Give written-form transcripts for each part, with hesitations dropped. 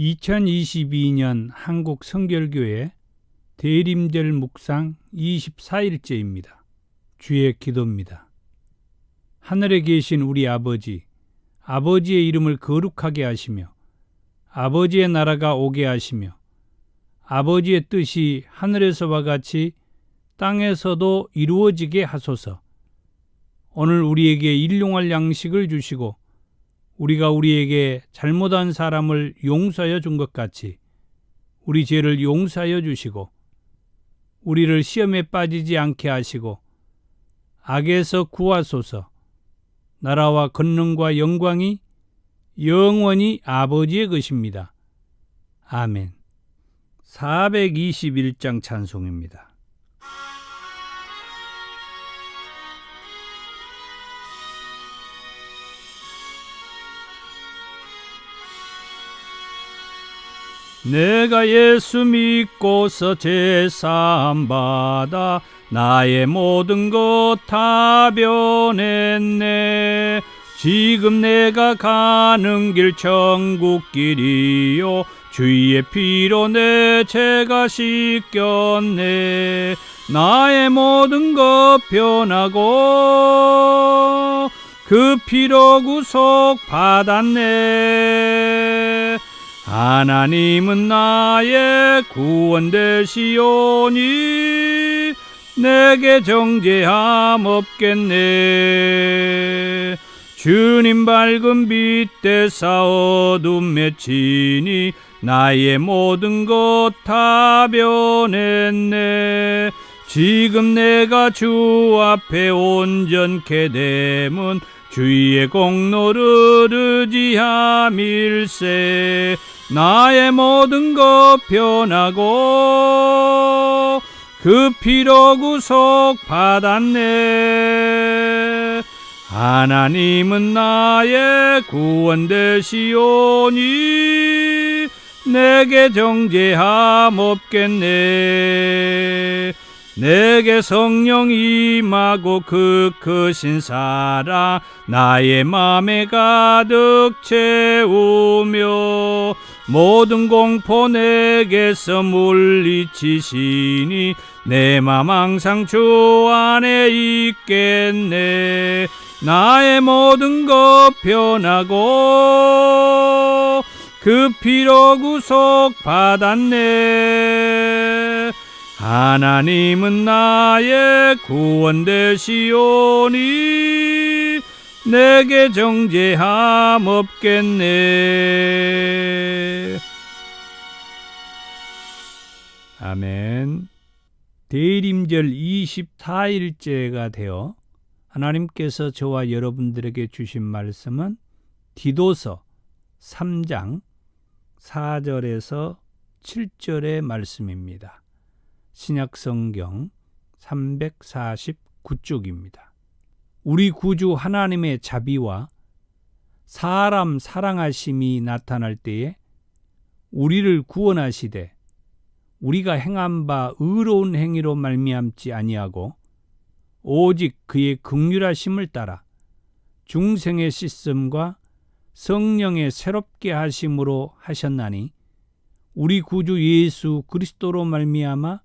2022년 한국 성결교회 대림절 묵상 24일째입니다. 주의 기도입니다. 하늘에 계신 우리 아버지, 아버지의 이름을 거룩하게 하시며 아버지의 나라가 오게 하시며 아버지의 뜻이 하늘에서와 같이 땅에서도 이루어지게 하소서. 오늘 우리에게 일용할 양식을 주시고 우리가 우리에게 잘못한 사람을 용서하여 준 것 같이 우리 죄를 용서하여 주시고 우리를 시험에 빠지지 않게 하시고 악에서 구하소서. 나라와 권능과 영광이 영원히 아버지의 것입니다. 아멘. 421장 찬송입니다. 내가 예수 믿고서 제사함 받아 나의 모든 것 다 변했네. 지금 내가 가는 길 천국길이요 주의 피로 내 죄가 씻겼네. 나의 모든 것 변하고 그 피로 구속 받았네. 하나님은 나의 구원 되시오니 내게 정죄함 없겠네. 주님 밝은 빛 되사 어둠 맺히니 나의 모든 것 다 변했네. 지금 내가 주 앞에 온전케 됨은 주의 공로를 의지함일세. 나의 모든 것 변하고 그 피로 구속 받았네. 하나님은 나의 구원 되시오니 내게 정죄함 없겠네. 내게 성령 임하고 그 크신 사랑 나의 맘에 가득 채우며 모든 공포 내게서 물리치시니 내 맘 항상 주 안에 있겠네. 나의 모든 것 변하고 그 피로 구속 받았네. 하나님은 나의 구원 되시오니 내게 정죄함 없겠네. 아멘. 대림절 24일째가 되어 하나님께서 저와 여러분들에게 주신 말씀은 디도서 3장 4절에서 7절의 말씀입니다. 신약성경 349쪽입니다. 우리 구주 하나님의 자비와 사람 사랑하심이 나타날 때에 우리를 구원하시되 우리가 행한 바 의로운 행위로 말미암지 아니하고 오직 그의 긍휼하심을 따라 중생의 씻음과 성령의 새롭게 하심으로 하셨나니 우리 구주 예수 그리스도로 말미암아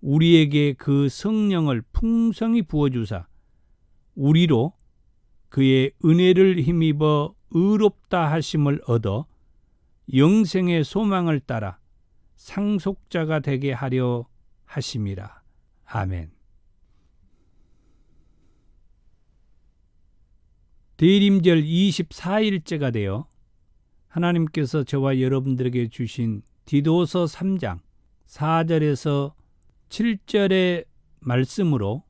우리에게 그 성령을 풍성히 부어주사 우리로 그의 은혜를 힘입어 의롭다 하심을 얻어 영생의 소망을 따라 상속자가 되게 하려 하심이라. 아멘. 대림절 24일째가 되어 하나님께서 저와 여러분들에게 주신 디도서 3장 4절에서 7절의 말씀으로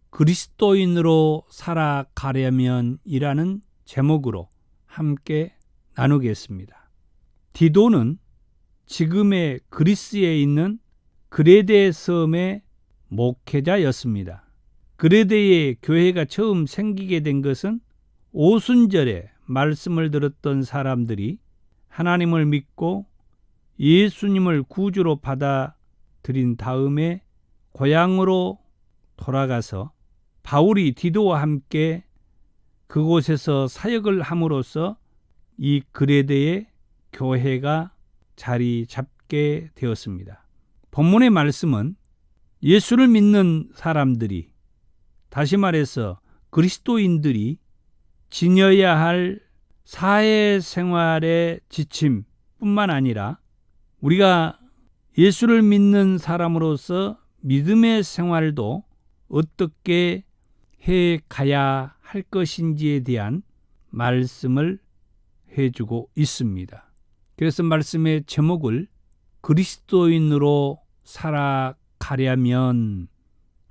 그리스도인으로 살아가려면 이라는 제목으로 함께 나누겠습니다. 디도는 지금의 그리스에 있는 그레데 섬의 목회자였습니다. 그레데의 교회가 처음 생기게 된 것은 오순절에 말씀을 들었던 사람들이 하나님을 믿고 예수님을 구주로 받아들인 다음에 고향으로 돌아가서 바울이 디도와 함께 그곳에서 사역을 함으로써 이 그레데의 교회가 자리 잡게 되었습니다. 본문의 말씀은 예수를 믿는 사람들이, 다시 말해서 그리스도인들이 지녀야 할 사회생활의 지침뿐만 아니라 우리가 예수를 믿는 사람으로서 믿음의 생활도 어떻게 해 가야 할 것인지에 대한 말씀을 해주고 있습니다. 그래서 말씀의 제목을 그리스도인으로 살아가려면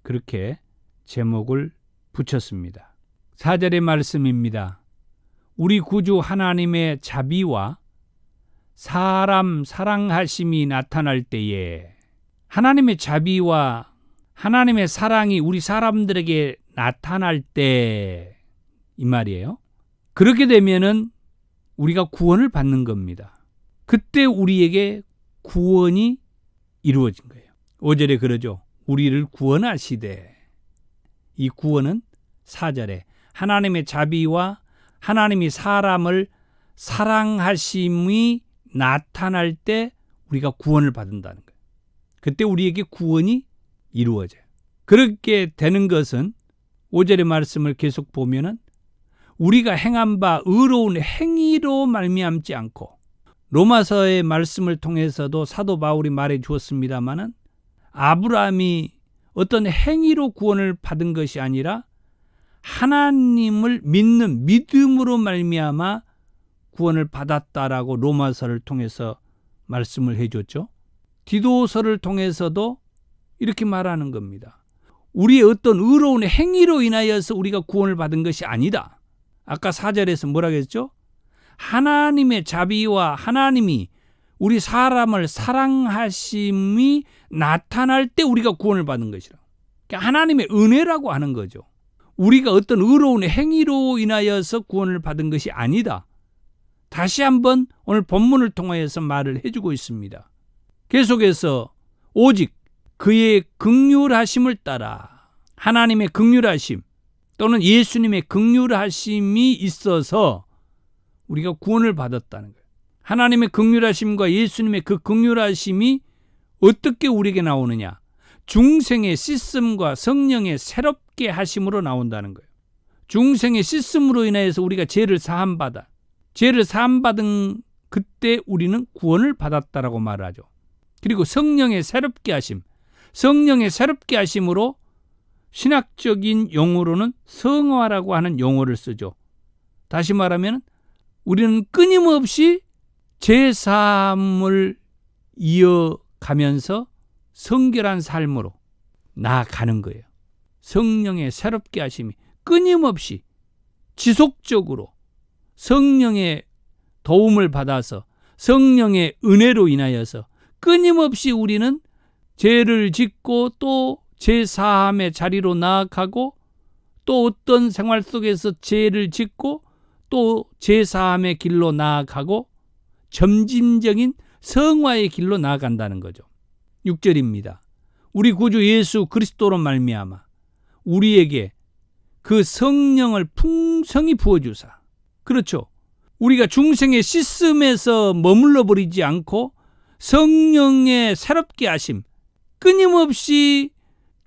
그렇게 제목을 붙였습니다. 4절의 말씀입니다. 우리 구주 하나님의 자비와 사람 사랑하심이 나타날 때에, 하나님의 자비와 하나님의 사랑이 우리 사람들에게 나타날 때, 이 말이에요. 그렇게 되면은 우리가 구원을 받는 겁니다. 그때 우리에게 구원이 이루어진 거예요. 5절에 그러죠. 우리를 구원하시되. 이 구원은 4절에 하나님의 자비와 하나님이 사람을 사랑하심이 나타날 때 우리가 구원을 받는다는 거예요. 그때 우리에게 구원이 이루어져요. 그렇게 되는 것은 5절의 말씀을 계속 보면은 우리가 행한 바 의로운 행위로 말미암지 않고, 로마서의 말씀을 통해서도 사도 바울이 말해 주었습니다마는 아브라함이 어떤 행위로 구원을 받은 것이 아니라 하나님을 믿는 믿음으로 말미암아 구원을 받았다라고 로마서를 통해서 말씀을 해줬죠. 디도서를 통해서도 이렇게 말하는 겁니다. 우리의 어떤 의로운 행위로 인하여서 우리가 구원을 받은 것이 아니다. 아까 4절에서 뭐라고 했죠? 하나님의 자비와 하나님이 우리 사람을 사랑하심이 나타날 때 우리가 구원을 받는 것이라. 그러니까 하나님의 은혜라고 하는 거죠. 우리가 어떤 의로운 행위로 인하여서 구원을 받은 것이 아니다. 다시 한번 오늘 본문을 통하여서 말을 해주고 있습니다. 계속해서 오직 그의 긍휼하심을 따라, 하나님의 긍휼하심 또는 예수님의 긍휼하심이 있어서 우리가 구원을 받았다는 거예요. 하나님의 긍휼하심과 예수님의 그 긍휼하심이 어떻게 우리에게 나오느냐? 중생의 씻음과 성령의 새롭게 하심으로 나온다는 거예요. 중생의 씻음으로 인해서 우리가 죄를 사함받은 그때 우리는 구원을 받았다라고 말하죠. 그리고 성령의 새롭게 하심, 성령의 새롭게 하심으로 신학적인 용어로는 성화라고 하는 용어를 쓰죠. 다시 말하면 우리는 끊임없이 제사함을 이어가면서 성결한 삶으로 나아가는 거예요. 성령의 새롭게 하심이 끊임없이 지속적으로 성령의 도움을 받아서 성령의 은혜로 인하여서 끊임없이 우리는 죄를 짓고 또 제사함의 자리로 나아가고 또 어떤 생활 속에서 죄를 짓고 또 제사함의 길로 나아가고 점진적인 성화의 길로 나아간다는 거죠. 6절입니다. 우리 구주 예수 그리스도로 말미암아 우리에게 그 성령을 풍성히 부어주사. 그렇죠. 우리가 중생의 씻음에서 머물러 버리지 않고 성령의 새롭게 하심, 끊임없이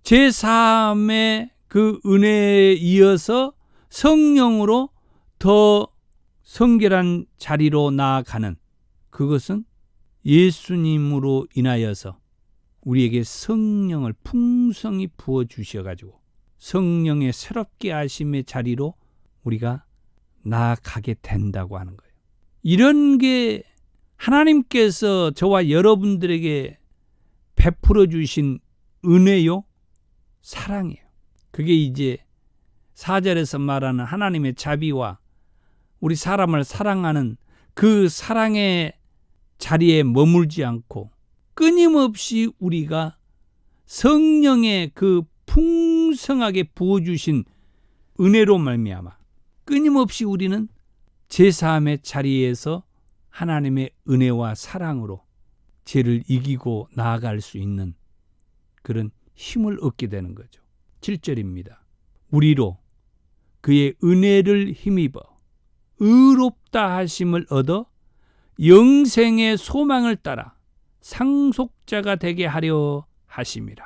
제사함의 그 은혜에 이어서 성령으로 더 성결한 자리로 나아가는, 그것은 예수님으로 인하여서 우리에게 성령을 풍성히 부어주셔가지고 성령의 새롭게 하심의 자리로 우리가 나아가게 된다고 하는 거예요. 이런 게 하나님께서 저와 여러분들에게 베풀어 주신 은혜요, 사랑이에요. 그게 이제 4절에서 말하는 하나님의 자비와 우리 사람을 사랑하는 그 사랑의 자리에 머물지 않고 끊임없이 우리가 성령의 그 풍성하게 부어주신 은혜로 말미암아 끊임없이 우리는 제사함의 자리에서 하나님의 은혜와 사랑으로 죄를 이기고 나아갈 수 있는 그런 힘을 얻게 되는 거죠. 7절입니다. 우리로 그의 은혜를 힘입어 의롭다 하심을 얻어 영생의 소망을 따라 상속자가 되게 하려 하심이라.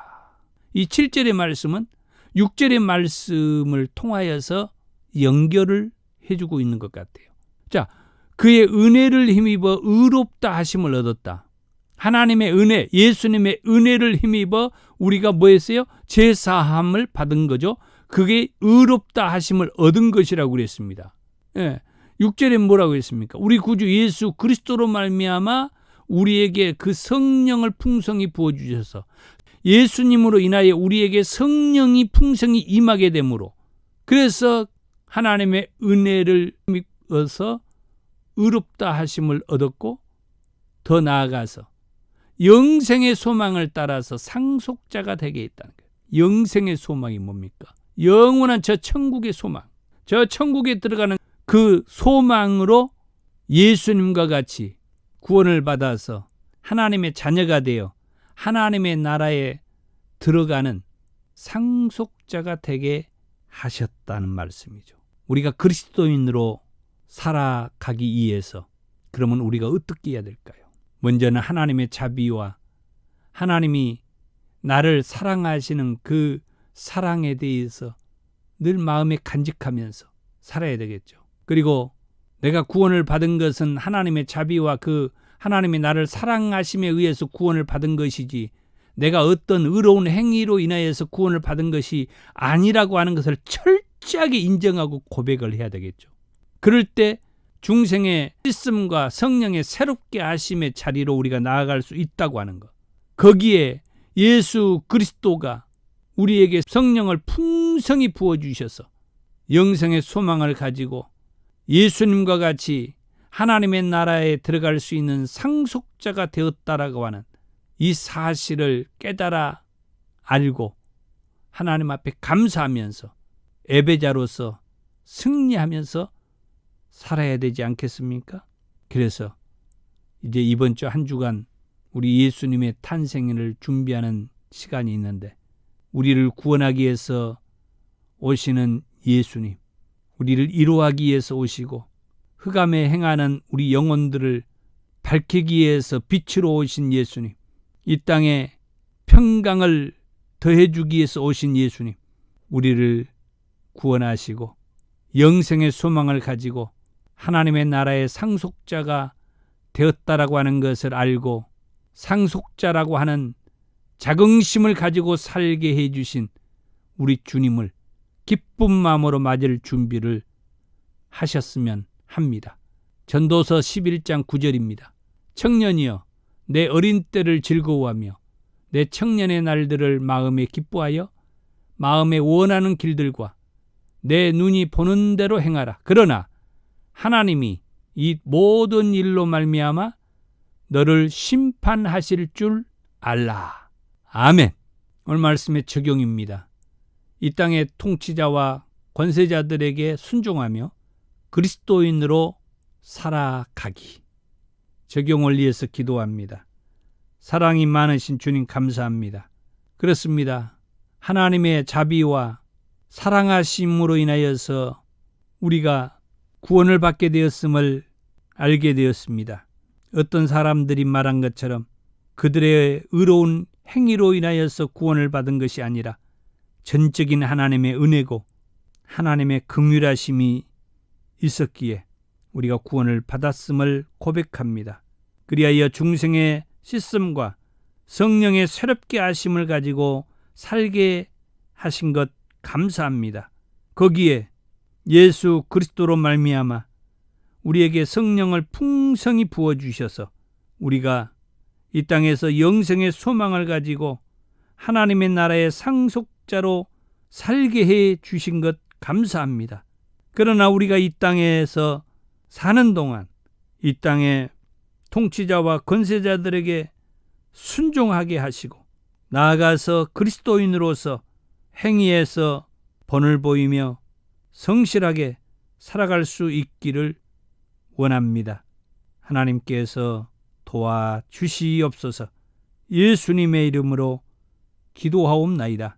이 7절의 말씀은 6절의 말씀을 통하여서 연결을 해주고 있는 것 같아요. 자, 그의 은혜를 힘입어 의롭다 하심을 얻었다. 하나님의 은혜, 예수님의 은혜를 힘입어 우리가 뭐 했어요? 제사함을 받은 거죠. 그게 의롭다 하심을 얻은 것이라고 그랬습니다. 예. 6절에 뭐라고 했습니까? 우리 구주 예수 그리스도로 말미암아 우리에게 그 성령을 풍성히 부어주셔서 예수님으로 인하여 우리에게 성령이 풍성히 임하게 되므로, 그래서 하나님의 은혜를 힘입어서 의롭다 하심을 얻었고, 더 나아가서 영생의 소망을 따라서 상속자가 되게 했다는 거예요. 영생의 소망이 뭡니까? 영원한 저 천국의 소망, 저 천국에 들어가는 그 소망으로 예수님과 같이 구원을 받아서 하나님의 자녀가 되어 하나님의 나라에 들어가는 상속자가 되게 하셨다는 말씀이죠. 우리가 그리스도인으로 살아가기 위해서 그러면 우리가 어떻게 해야 될까요? 먼저는 하나님의 자비와 하나님이 나를 사랑하시는 그 사랑에 대해서 늘 마음에 간직하면서 살아야 되겠죠. 그리고 내가 구원을 받은 것은 하나님의 자비와 그 하나님이 나를 사랑하심에 의해서 구원을 받은 것이지, 내가 어떤 의로운 행위로 인하여서 구원을 받은 것이 아니라고 하는 것을 철저하게 인정하고 고백을 해야 되겠죠. 그럴 때 중생의 말씀과 성령의 새롭게 하심의 자리로 우리가 나아갈 수 있다고 하는 것. 거기에 예수 그리스도가 우리에게 성령을 풍성히 부어주셔서 영생의 소망을 가지고 예수님과 같이 하나님의 나라에 들어갈 수 있는 상속자가 되었다라고 하는 이 사실을 깨달아 알고 하나님 앞에 감사하면서 예배자로서 승리하면서 살아야 되지 않겠습니까? 그래서 이제 이번 주 한 주간 우리 예수님의 탄생일을 준비하는 시간이 있는데, 우리를 구원하기 위해서 오시는 예수님, 우리를 위로하기 위해서 오시고 흑암에 행하는 우리 영혼들을 밝히기 위해서 빛으로 오신 예수님, 이 땅에 평강을 더해주기 위해서 오신 예수님, 우리를 구원하시고 영생의 소망을 가지고 하나님의 나라의 상속자가 되었다라고 하는 것을 알고 상속자라고 하는 자긍심을 가지고 살게 해주신 우리 주님을 기쁜 마음으로 맞을 준비를 하셨으면 합니다. 전도서 11장 9절입니다. 청년이여, 내 어린 때를 즐거워하며 내 청년의 날들을 마음에 기뻐하여 마음에 원하는 길들과 내 눈이 보는 대로 행하라. 그러나 하나님이 이 모든 일로 말미암아 너를 심판하실 줄 알라. 아멘. 오늘 말씀의 적용입니다. 이 땅의 통치자와 권세자들에게 순종하며 그리스도인으로 살아가기. 적용을 위해서 기도합니다. 사랑이 많으신 주님 감사합니다. 그렇습니다. 하나님의 자비와 사랑하심으로 인하여서 우리가 구원을 받게 되었음을 알게 되었습니다. 어떤 사람들이 말한 것처럼 그들의 의로운 행위로 인하여서 구원을 받은 것이 아니라 전적인 하나님의 은혜고 하나님의 긍휼하심이 있었기에 우리가 구원을 받았음을 고백합니다. 그리하여 중생의 씻음과 성령의 새롭게 하심을 가지고 살게 하신 것 감사합니다. 거기에 예수 그리스도로 말미암아 우리에게 성령을 풍성히 부어주셔서 우리가 이 땅에서 영생의 소망을 가지고 하나님의 나라의 상속자로 살게 해 주신 것 감사합니다. 그러나 우리가 이 땅에서 사는 동안 이 땅의 통치자와 권세자들에게 순종하게 하시고 나아가서 그리스도인으로서 행위에서 본을 보이며 성실하게 살아갈 수 있기를 원합니다. 하나님께서 도와주시옵소서. 예수님의 이름으로 기도하옵나이다.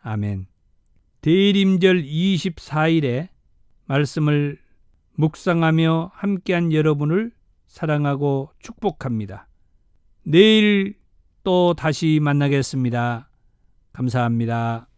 아멘. 대림절 24일에 말씀을 묵상하며 함께한 여러분을 사랑하고 축복합니다. 내일 또 다시 만나겠습니다. 감사합니다.